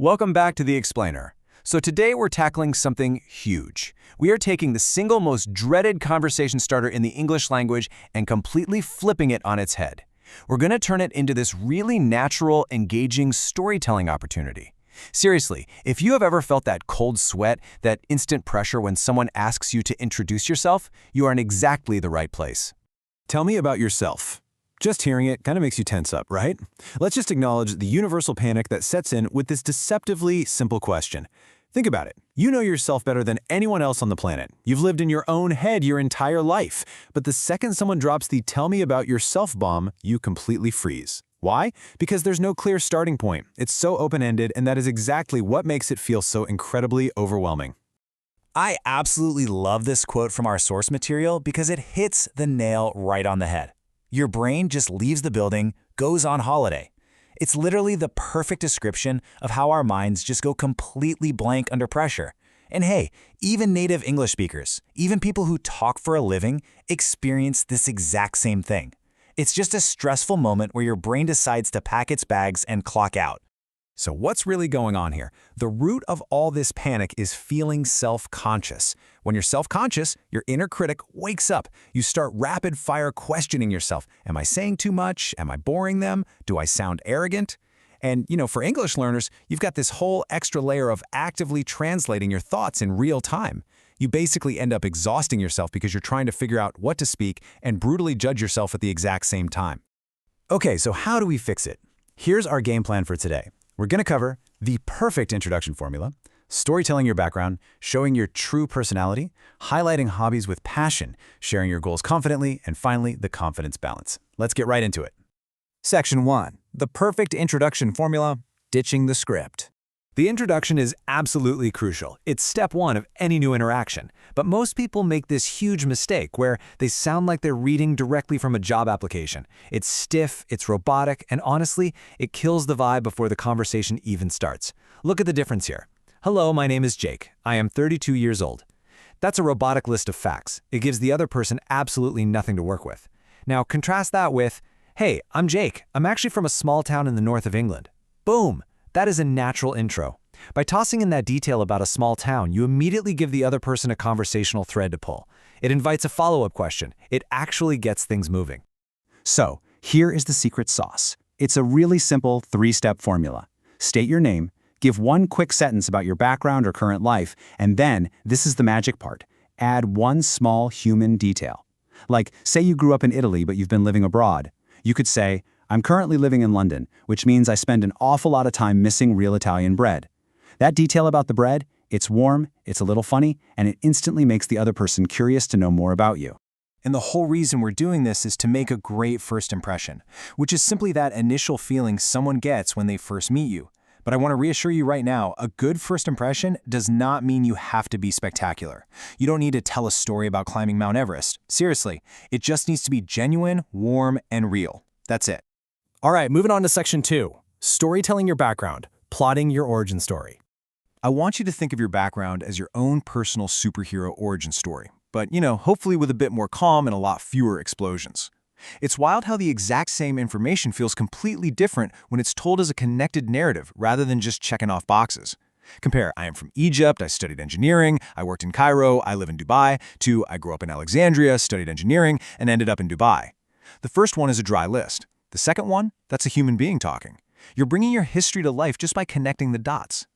Welcome back to The Explainer. So today we're tackling something huge. We are taking the single most dreaded conversation starter in the English language and completely flipping it on its head. We're going to turn it into this really natural, engaging storytelling opportunity. Seriously, if you have ever felt that cold sweat, that instant pressure when someone asks you to introduce yourself, you are in exactly the right place. Tell me about yourself. Just hearing it kind of makes you tense up, right? Let's just acknowledge the universal panic that sets in with this deceptively simple question. Think about it. You know yourself better than anyone else on the planet. You've lived in your own head your entire life. But the second someone drops the "tell me about yourself" bomb, you completely freeze. Why? Because there's no clear starting point. It's so open-ended, and that is exactly what makes it feel so incredibly overwhelming. I absolutely love this quote from our source material because it hits the nail right on the head. Your brain just leaves the building, goes on holiday. It's literally the perfect description of how our minds just go completely blank under pressure. And hey, even native English speakers, even people who talk for a living, experience this exact same thing. It's just a stressful moment where your brain decides to pack its bags and clock out. So what's really going on here? The root of all this panic is feeling self-conscious. When you're self-conscious, your inner critic wakes up. You start rapid-fire questioning yourself. Am I saying too much? Am I boring them? Do I sound arrogant? And, for English learners, you've got this whole extra layer of actively translating your thoughts in real time. You basically end up exhausting yourself because you're trying to figure out what to speak and brutally judge yourself at the exact same time. Okay, so how do we fix it? Here's our game plan for today. We're going to cover the perfect introduction formula, storytelling your background, showing your true personality, highlighting hobbies with passion, sharing your goals confidently, and finally, the confidence balance. Let's get right into it. Section 1. The perfect introduction formula, ditching the script. The introduction is absolutely crucial. It's step one of any new interaction. But most people make this huge mistake where they sound like they're reading directly from a job application. It's stiff, it's robotic, and honestly, it kills the vibe before the conversation even starts. Look at the difference here. Hello, my name is Jake. I am 32 years old. That's a robotic list of facts. It gives the other person absolutely nothing to work with. Now, contrast that with, hey, I'm Jake. I'm actually from a small town in the north of England. Boom! That is a natural intro. By tossing in that detail about a small town, you immediately give the other person a conversational thread to pull. It invites a follow-up question. It actually gets things moving. So, here is the secret sauce. It's a really simple three-step formula. State your name, give one quick sentence about your background or current life, and then, this is the magic part, add one small human detail. Like, say you grew up in Italy but you've been living abroad. You could say, I'm currently living in London, which means I spend an awful lot of time missing real Italian bread. That detail about the bread, it's warm, it's a little funny, and it instantly makes the other person curious to know more about you. And the whole reason we're doing this is to make a great first impression, which is simply that initial feeling someone gets when they first meet you. But I want to reassure you right now, a good first impression does not mean you have to be spectacular. You don't need to tell a story about climbing Mount Everest. Seriously, it just needs to be genuine, warm, and real. That's it. All right, moving on to section 2, storytelling your background, plotting your origin story. I want you to think of your background as your own personal superhero origin story, but, hopefully with a bit more calm and a lot fewer explosions. It's wild how the exact same information feels completely different when it's told as a connected narrative rather than just checking off boxes. Compare, I am from Egypt, I studied engineering, I worked in Cairo, I live in Dubai, to I grew up in Alexandria, studied engineering, and ended up in Dubai. The first one is a dry list. The second one, that's a human being talking. You're bringing your history to life just by connecting the dots.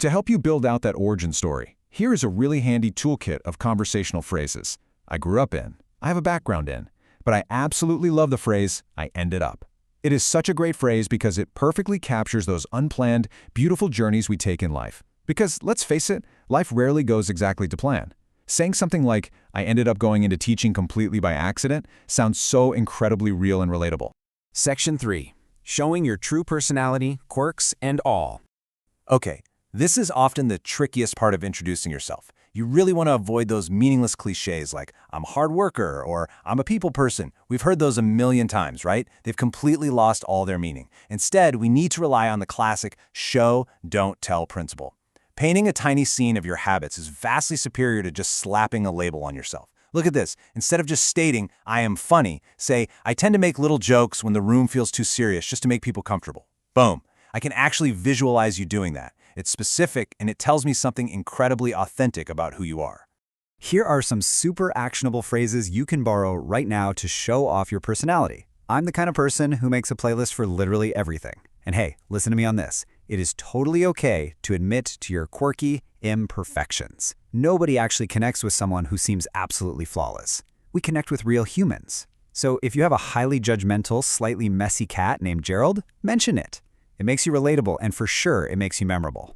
To help you build out that origin story, here is a really handy toolkit of conversational phrases. I grew up in, I have a background in, but I absolutely love the phrase, I ended up. It is such a great phrase because it perfectly captures those unplanned, beautiful journeys we take in life. Because, let's face it, life rarely goes exactly to plan. Saying something like, I ended up going into teaching completely by accident, sounds so incredibly real and relatable. Section 3. Showing your true personality, quirks, and all. Okay, this is often the trickiest part of introducing yourself. You really want to avoid those meaningless cliches like, I'm a hard worker, or I'm a people person. We've heard those a million times, right? They've completely lost all their meaning. Instead, we need to rely on the classic show, don't tell principle. Painting a tiny scene of your habits is vastly superior to just slapping a label on yourself. Look at this. Instead of just stating, I am funny, say, I tend to make little jokes when the room feels too serious just to make people comfortable. Boom. I can actually visualize you doing that. It's specific, and it tells me something incredibly authentic about who you are. Here are some super actionable phrases you can borrow right now to show off your personality. I'm the kind of person who makes a playlist for literally everything. And hey, listen to me on this. It is totally okay to admit to your quirky imperfections. Nobody actually connects with someone who seems absolutely flawless. We connect with real humans. So if you have a highly judgmental, slightly messy cat named Gerald, mention it. It makes you relatable, and for sure, it makes you memorable.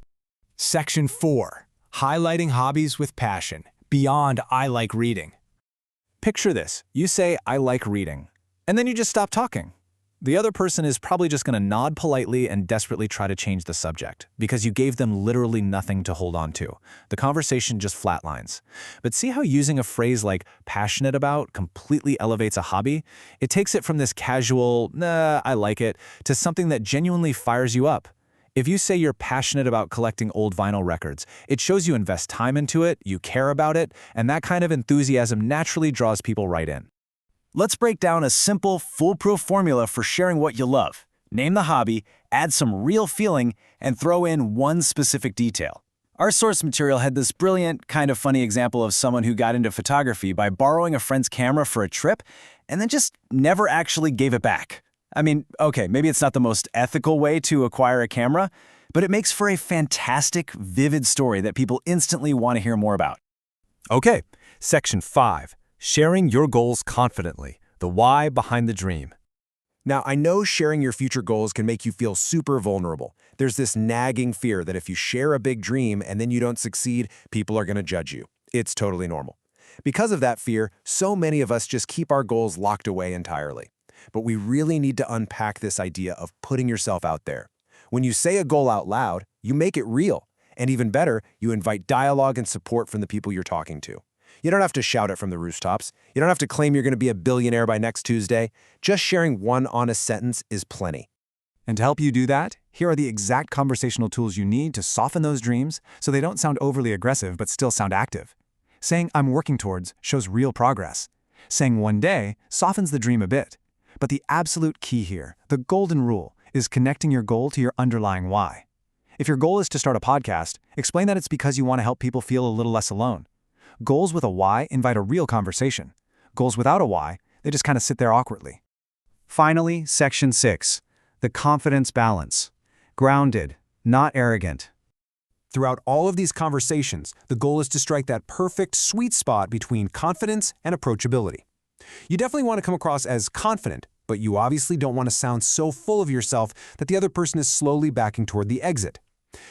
Section 4. Highlighting hobbies with passion. Beyond I like reading. Picture this. You say, I like reading, and then you just stop talking. The other person is probably just going to nod politely and desperately try to change the subject, because you gave them literally nothing to hold on to. The conversation just flatlines. But see how using a phrase like passionate about completely elevates a hobby? It takes it from this casual, nah, I like it, to something that genuinely fires you up. If you say you're passionate about collecting old vinyl records, it shows you invest time into it, you care about it, and that kind of enthusiasm naturally draws people right in. Let's break down a simple, foolproof formula for sharing what you love. Name the hobby, add some real feeling, and throw in one specific detail. Our source material had this brilliant, kind of funny example of someone who got into photography by borrowing a friend's camera for a trip and then just never actually gave it back. I mean, okay, maybe it's not the most ethical way to acquire a camera, but it makes for a fantastic, vivid story that people instantly want to hear more about. Okay, Section 5. Sharing your goals confidently. The why behind the dream. Now, I know sharing your future goals can make you feel super vulnerable. There's this nagging fear that if you share a big dream and then you don't succeed, people are going to judge you. It's totally normal. Because of that fear, so many of us just keep our goals locked away entirely. But we really need to unpack this idea of putting yourself out there. When you say a goal out loud, you make it real. And even better, you invite dialogue and support from the people you're talking to. You don't have to shout it from the rooftops. You don't have to claim you're going to be a billionaire by next Tuesday. Just sharing one honest sentence is plenty. And to help you do that, here are the exact conversational tools you need to soften those dreams so they don't sound overly aggressive but still sound active. Saying I'm working towards shows real progress. Saying one day softens the dream a bit. But the absolute key here, the golden rule, is connecting your goal to your underlying why. If your goal is to start a podcast, explain that it's because you want to help people feel a little less alone. Goals with a why invite a real conversation. Goals without a why, they just kind of sit there awkwardly. Finally, Section 6. The confidence balance. Grounded, not arrogant. Throughout all of these conversations, the goal is to strike that perfect sweet spot between confidence and approachability. You definitely want to come across as confident, but you obviously don't want to sound so full of yourself that the other person is slowly backing toward the exit.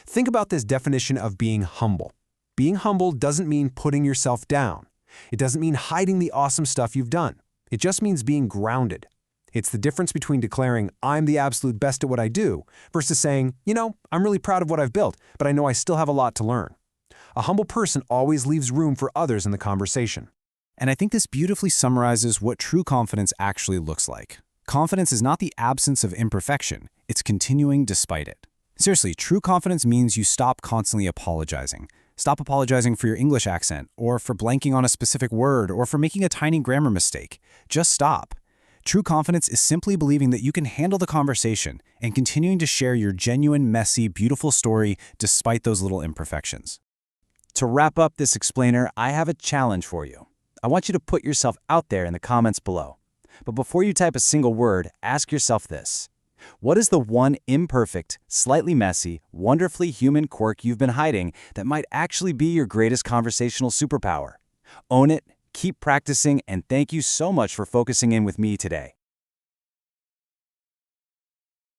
Think about this definition of being humble. Being humble doesn't mean putting yourself down. It doesn't mean hiding the awesome stuff you've done. It just means being grounded. It's the difference between declaring, I'm the absolute best at what I do, versus saying, I'm really proud of what I've built, but I know I still have a lot to learn. A humble person always leaves room for others in the conversation. And I think this beautifully summarizes what true confidence actually looks like. Confidence is not the absence of imperfection, it's continuing despite it. Seriously, true confidence means you stop constantly apologizing. Stop apologizing for your English accent, or for blanking on a specific word, or for making a tiny grammar mistake. Just stop. True confidence is simply believing that you can handle the conversation and continuing to share your genuine, messy, beautiful story despite those little imperfections. To wrap up this explainer, I have a challenge for you. I want you to put yourself out there in the comments below. But before you type a single word, ask yourself this. What is the one imperfect, slightly messy, wonderfully human quirk you've been hiding that might actually be your greatest conversational superpower? Own it, keep practicing, and thank you so much for focusing in with me today.